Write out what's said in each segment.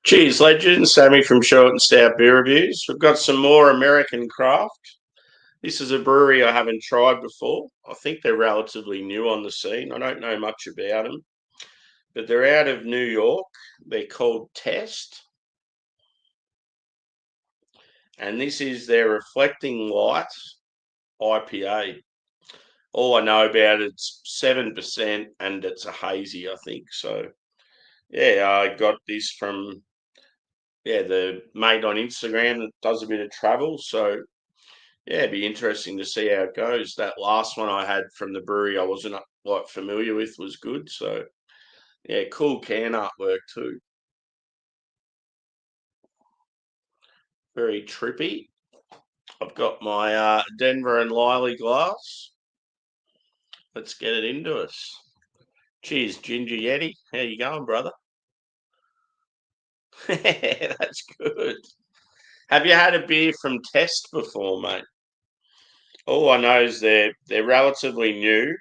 Cheers, legend. Sammy from Short and Stout Beer Reviews. We've got some more American craft. This is a brewery I haven't tried before. I think they're relatively new on the scene. I don't know much about them, but they're out of New York. They're called Test, and this is their Reflecting Light IPA. All I know about it's 7% and it's a hazy, I think. So, yeah, I got this from the mate on Instagram that does a bit of travel. So yeah, it'd be interesting to see how it goes. That last one I had from the brewery I wasn't like familiar with was good. So yeah, cool can artwork too. Very trippy. I've got my Denver and Liley glass. Let's get it into us. Cheers, Ginger Yeti. How you going, brother? That's good. Have you had a beer from Test before, mate? All I know is they're relatively new.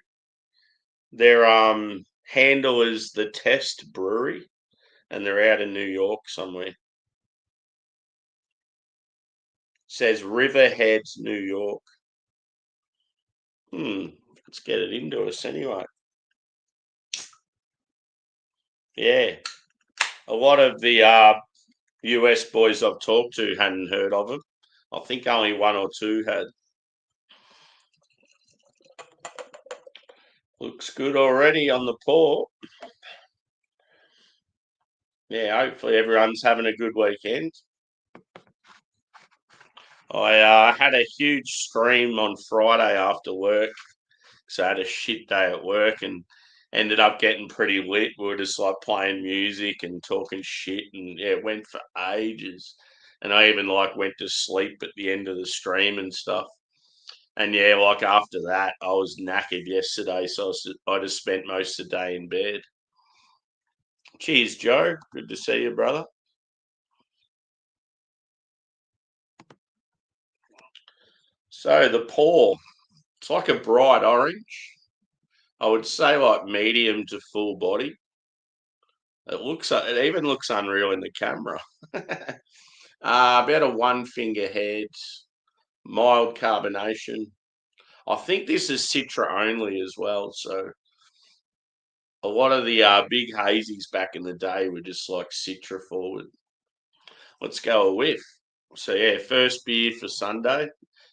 Their handle is the Test Brewery, and they're out in New York somewhere. Says Riverhead, New York. Let's get it into us anyway. Yeah, a lot of the US boys I've talked to hadn't heard of them. I think only one or two had. Looks good already on the pour. Yeah, hopefully everyone's having a good weekend. I had a huge stream on Friday after work, so I had a shit day at work and ended up getting pretty lit. We were just like playing music and talking shit, and yeah, it went for ages. And I even like went to sleep at the end of the stream and stuff. And yeah, like after that, I was knackered yesterday, so I just spent most of the day in bed. Cheers, Joe. Good to see you, brother. So the pour, it's like a bright orange. I would say like medium to full body. It even looks unreal in the camera. About a one finger head, mild carbonation. I think this is Citra only as well. So a lot of the big hazies back in the day were just like Citra forward. Let's go a whiff. So yeah, first beer for Sunday.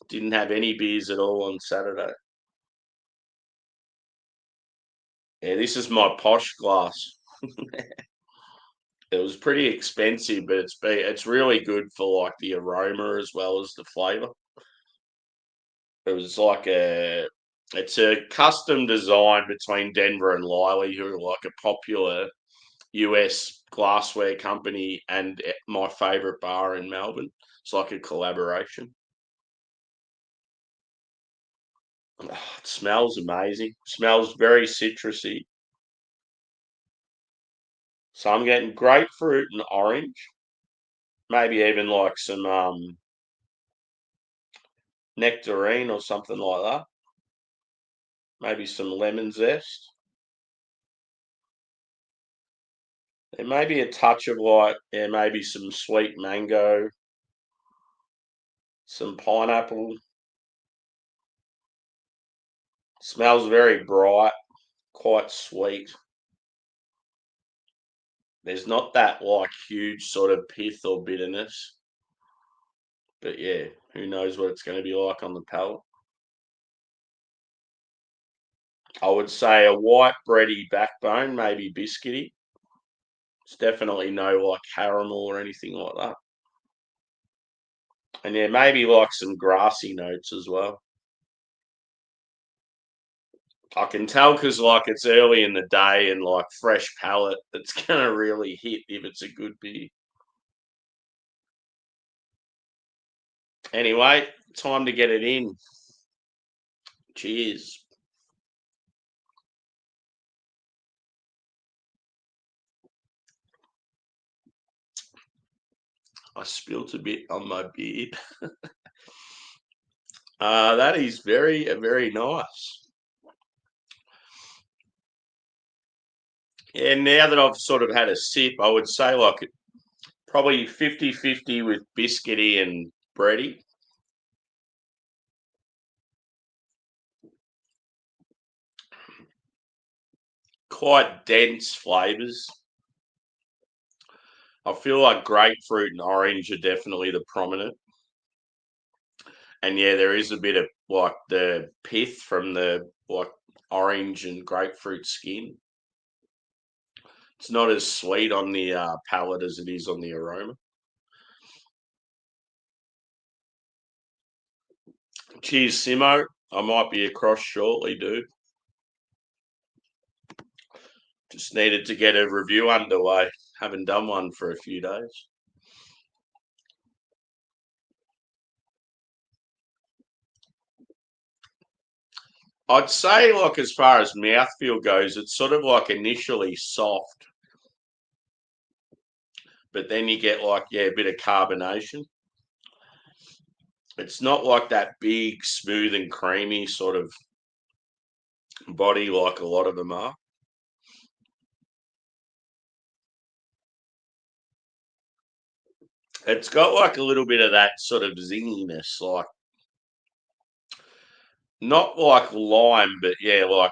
Didn't have any beers at all on Saturday. Yeah, this is my posh glass. It was pretty expensive, but it's really good for like the aroma as well as the flavour. It was like it's a custom design between Denver and Liley, who are like a popular US glassware company, and my favourite bar in Melbourne. It's like a collaboration. Oh, it smells amazing. Smells very citrusy. So I'm getting grapefruit and orange, maybe even like some nectarine or something like that. Maybe some lemon zest. There may be a touch of like, yeah, maybe some sweet mango, some pineapple. Smells very bright, quite sweet. There's not that like huge sort of pith or bitterness, but yeah, who knows what it's going to be like on the palate. I would say a white bready backbone, maybe biscuity. It's definitely no like caramel or anything like that. And yeah, maybe like some grassy notes as well. I can tell because like it's early in the day and like fresh palate, it's gonna really hit if it's a good beer. Anyway, time to get it in. Cheers. I spilt a bit on my beard. That is very nice. Yeah, now that I've sort of had a sip, I would say like it Probably 50-50 with biscuity and bready. Quite dense flavours. I feel like grapefruit and orange are definitely the prominent. And yeah, there is a bit of like the pith from the like orange and grapefruit skin. It's not as sweet on the palate as it is on the aroma. Cheers, Simo. I might be across shortly, dude. Just needed to get a review underway. Haven't done one for a few days. I'd say, like, as far as mouthfeel goes, it's sort of like initially soft, but then you get like, yeah, a bit of carbonation. It's not like that big, smooth and creamy sort of body like a lot of them are. It's got like a little bit of that sort of zinginess, like not like lime, but yeah, like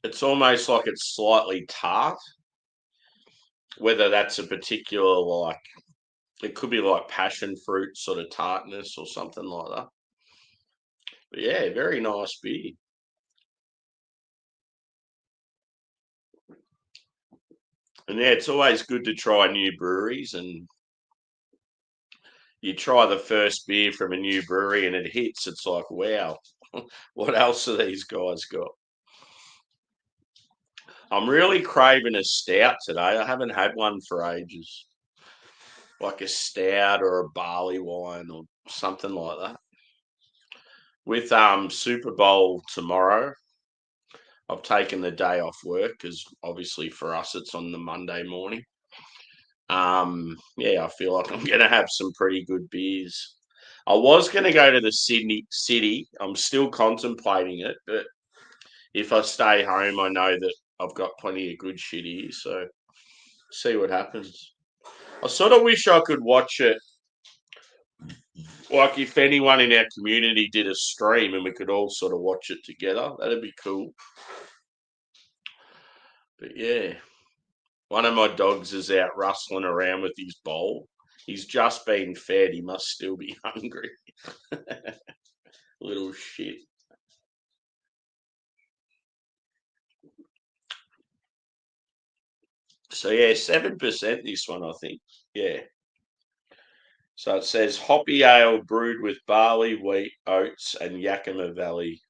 it's almost like it's slightly tart. Whether that's a particular like, it could be like passion fruit sort of tartness or something like that. But yeah, very nice beer. And yeah, it's always good to try new breweries, and you try the first beer from a new brewery and it hits, it's like, wow, what else are these guys got? I'm really craving a stout today. I haven't had one for ages. Like a stout or a barley wine or something like that. With Super Bowl tomorrow, I've taken the day off work because obviously for us it's on the Monday morning. Yeah, I feel like I'm gonna have some pretty good beers. I was gonna go to the Sydney City. I'm still contemplating it, but if I stay home, I know that I've got plenty of good shit here. So see what happens. I sort of wish I could watch it. Like if anyone in our community did a stream and we could all sort of watch it together, that'd be cool. But yeah, one of my dogs is out rustling around with his bowl. He's just been fed. He must still be hungry. Little shit. So yeah, 7% this one, I think. Yeah. So it says hoppy ale brewed with barley, wheat, oats, and Yakima Valley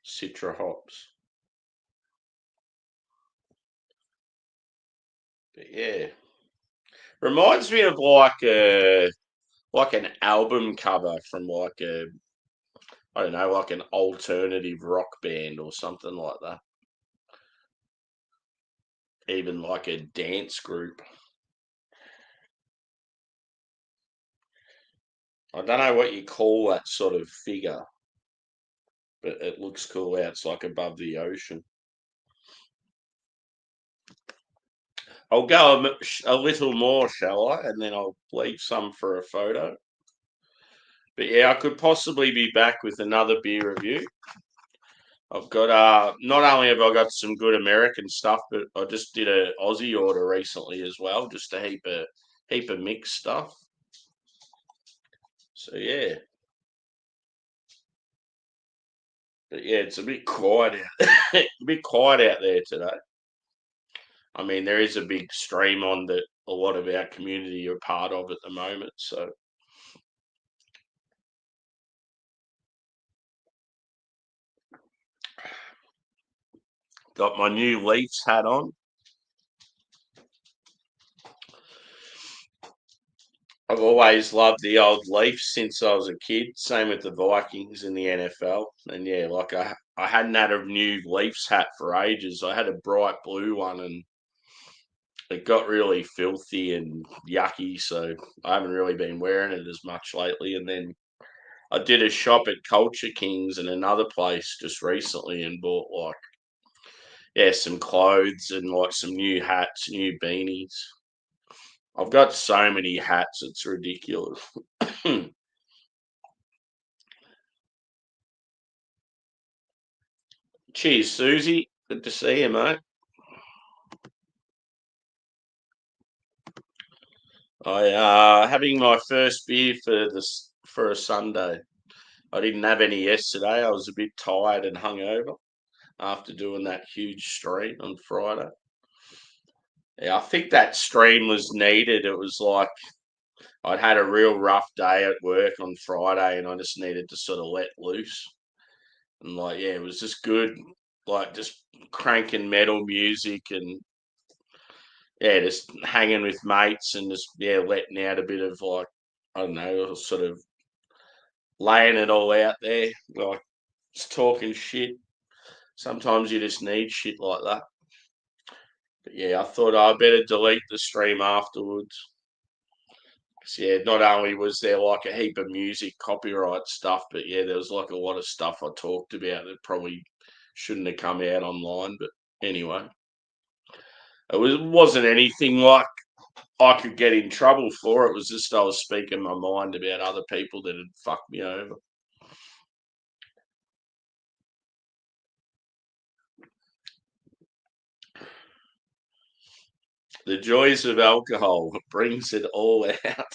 Citra hops. But yeah, reminds me of like an album cover from like a, I don't know, like an alternative rock band or something like that. Even like a dance group. I don't know what you call that sort of figure, but it looks cool out. It's like above the ocean. I'll go a little more, shall I? And then I'll leave some for a photo. But yeah, I could possibly be back with another beer review. I've got not only have I got some good American stuff, but I just did a Aussie order recently as well, just a heap of mixed stuff. So yeah. But yeah, it's a bit quiet out a bit quiet out there today. I mean, there is a big stream on that a lot of our community are part of at the moment. So got my new Leafs hat on. I've always loved the old Leafs since I was a kid. Same with the Vikings in the NFL. And yeah, like I hadn't had a new Leafs hat for ages. I had a bright blue one and it got really filthy and yucky. So I haven't really been wearing it as much lately. And then I did a shop at Culture Kings and another place just recently and bought like, yeah, some clothes and like some new hats, new beanies. I've got so many hats, it's ridiculous. Cheers, Susie. Good to see you, mate. I having my first beer for a Sunday. I didn't have any yesterday. I was a bit tired and hungover after doing that huge stream on Friday. Yeah, I think that stream was needed. It was like I'd had a real rough day at work on Friday and I just needed to sort of let loose. And like, yeah, it was just good, like just cranking metal music and yeah, just hanging with mates and just yeah, letting out a bit of like I don't know, sort of laying it all out there, like just talking shit. Sometimes you just need shit like that. But yeah, I thought I better delete the stream afterwards. 'Cause, yeah, not only was there like a heap of music copyright stuff, but yeah, there was like a lot of stuff I talked about that probably shouldn't have come out online. But anyway, wasn't anything like I could get in trouble for. It was just I was speaking my mind about other people that had fucked me over. The joys of alcohol brings it all out.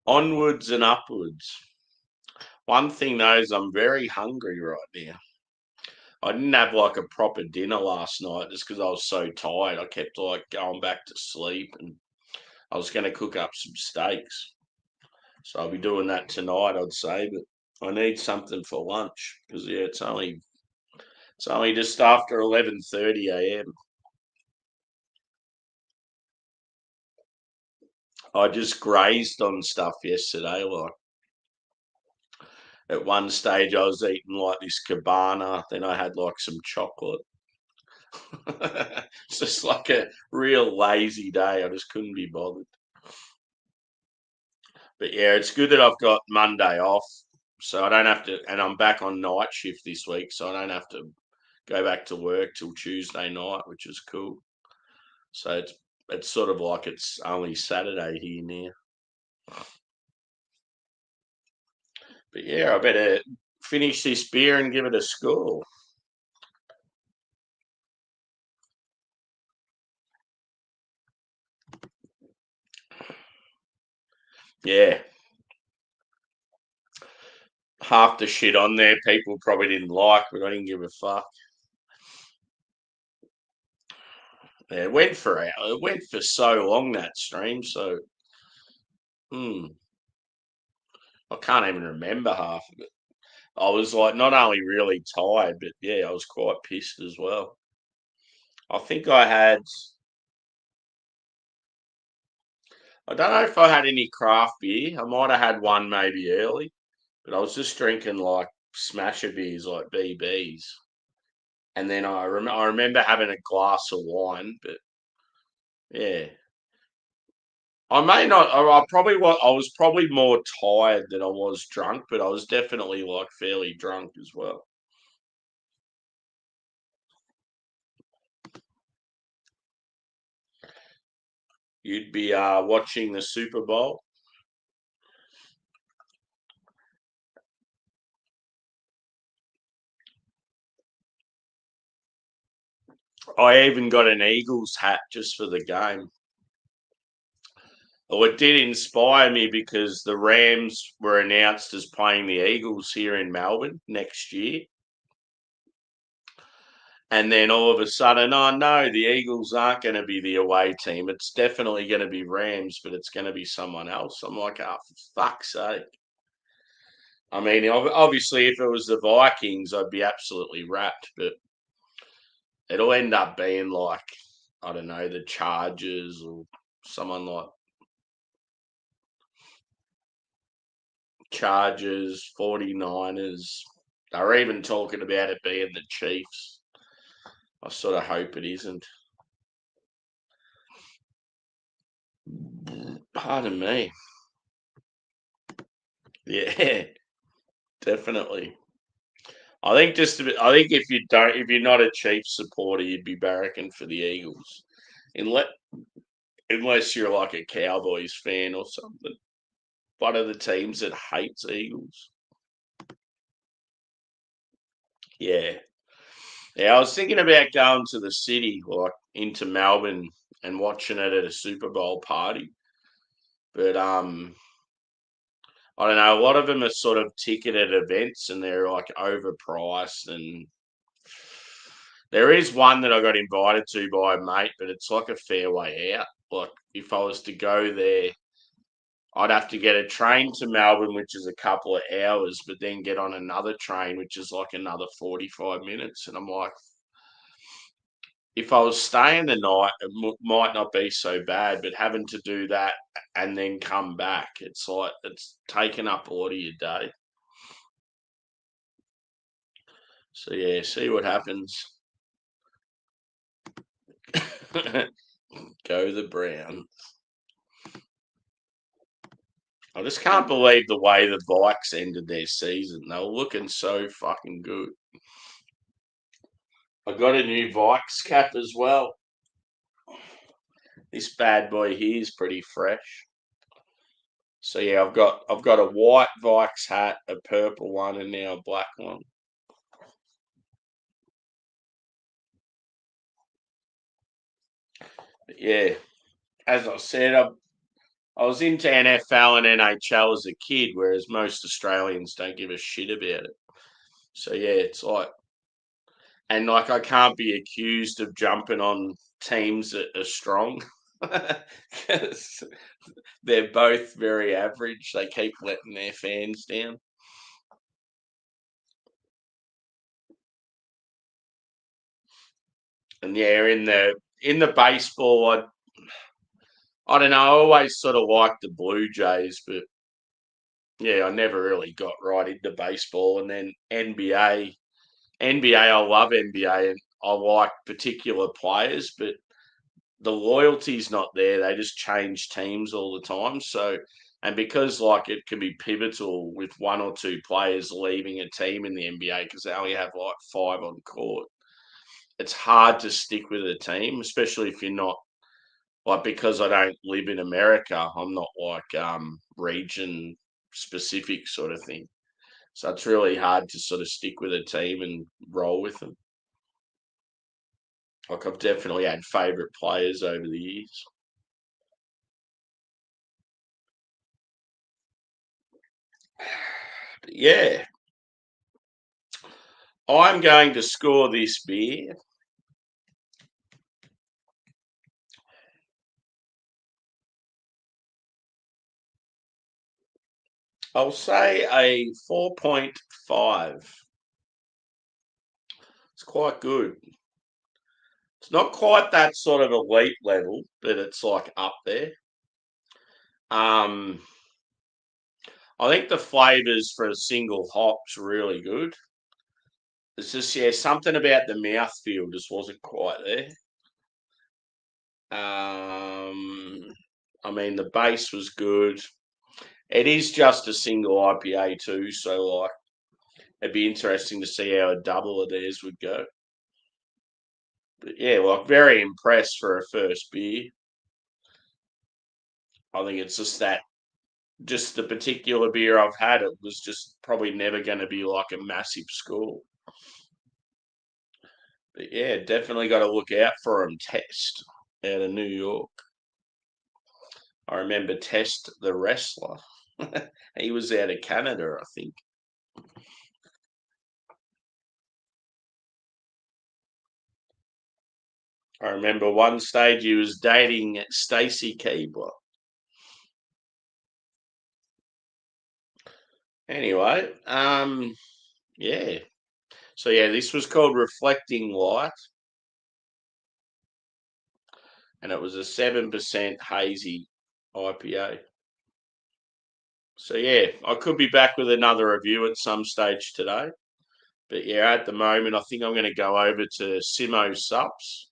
Onwards and upwards. One thing though is I'm very hungry right now. I didn't have like a proper dinner last night just because I was so tired. I kept like going back to sleep and I was going to cook up some steaks. So I'll be doing that tonight, I'd say. But I need something for lunch because yeah, it's only just after 11:30 a.m. I just grazed on stuff yesterday. Like at one stage, I was eating like this cabana. Then I had like some chocolate. It's just like a real lazy day. I just couldn't be bothered. But yeah, it's good that I've got Monday off, so I don't have to, and I'm back on night shift this week, so I don't have to go back to work till Tuesday night, which is cool. So it's sort of like it's only Saturday here now. But yeah, I better finish this beer and give it a score. Yeah, half the shit on there people probably didn't like, but I didn't give a fuck. Yeah, it went for so long that stream, so hmm, I can't even remember half of it. I was like not only really tired, but yeah, I was quite pissed as well. I think I don't know if I had any craft beer. I might have had one maybe early, but I was just drinking like smasher beers like BBs. And then I remember having a glass of wine, but yeah. I may not. I probably was. I was probably more tired than I was drunk, but I was definitely like fairly drunk as well. You'd be watching the Super Bowl. I even got an Eagles hat just for the game. Well, it did inspire me because the Rams were announced as playing the Eagles here in Melbourne next year. And then all of a sudden, oh no, the Eagles aren't going to be the away team. It's definitely going to be Rams, but it's going to be someone else. I'm like, oh, for fuck's sake. I mean, obviously, if it was the Vikings, I'd be absolutely wrapped, but it'll end up being like, I don't know, the Chargers or someone like Chargers, 49ers. They're even talking about it being the Chiefs. I sort of hope it isn't. Pardon me. Yeah, definitely. I think just a bit, I think if you're not a Chiefs supporter, you'd be barracking for the Eagles, unless you're like a Cowboys fan or something. One of the teams that hates Eagles. Yeah, yeah. I was thinking about going to the city, like into Melbourne, and watching it at a Super Bowl party, but I don't know. A lot of them are sort of ticketed events, and they're like overpriced. And there is one that I got invited to by a mate, but it's like a fair way out. Like if I was to go there, I'd have to get a train to Melbourne, which is a couple of hours, but then get on another train, which is like another 45 minutes. And I'm like, if I was staying the night, it might not be so bad, but having to do that and then come back, it's like it's taken up a lot of your day. So yeah, see what happens. Go the Brown. I just can't believe the way the Vikes ended their season. They were looking so fucking good. I got a new Vikes cap as well. This bad boy here is pretty fresh. So yeah, I've got a white Vikes hat, a purple one, and now a black one. But yeah, as I said, I was into NFL and NHL as a kid, whereas most Australians don't give a shit about it. So yeah, it's like, and like I can't be accused of jumping on teams that are strong because they're both very average. They keep letting their fans down. And yeah, in the baseball, I don't know. I always sort of liked the Blue Jays, but yeah, I never really got right into baseball. And then NBA, I love NBA, and I like particular players, but the loyalty's not there. They just change teams all the time. So, and because like it can be pivotal with one or two players leaving a team in the NBA because they only have like five on court, it's hard to stick with a team, especially if you're not like because I don't live in America. I'm not like region specific sort of thing. So it's really hard to sort of stick with a team and roll with them. Like I've definitely had favourite players over the years. But yeah, I'm going to score this beer. I'll say a 4.5. It's quite good. It's not quite that sort of elite level, but it's like up there. Um, I think the flavors for a single hop's really good. It's just yeah, something about the mouthfeel just wasn't quite there. I mean the base was good. It is just a single IPA too, so like it'd be interesting to see how a double of theirs would go. But yeah, like very impressed for a first beer. I think it's just the particular beer I've had, it was just probably never going to be like a massive score. But yeah, definitely got to look out for him. Test out of New York. I remember Test the wrestler. He was out of Canada, I think. I remember one stage he was dating Stacy Keebler. Anyway, yeah. So yeah, this was called Reflecting Light, and it was a 7% hazy IPA. So yeah, I could be back with another review at some stage today. But yeah, at the moment, I think I'm going to go over to Simo Sups,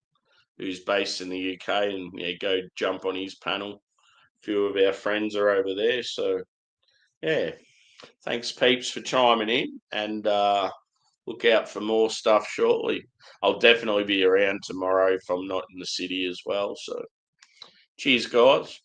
who's based in the UK, and yeah, go jump on his panel. A few of our friends are over there, so yeah. Thanks, peeps, for chiming in, and look out for more stuff shortly. I'll definitely be around tomorrow if I'm not in the city as well. So cheers, guys.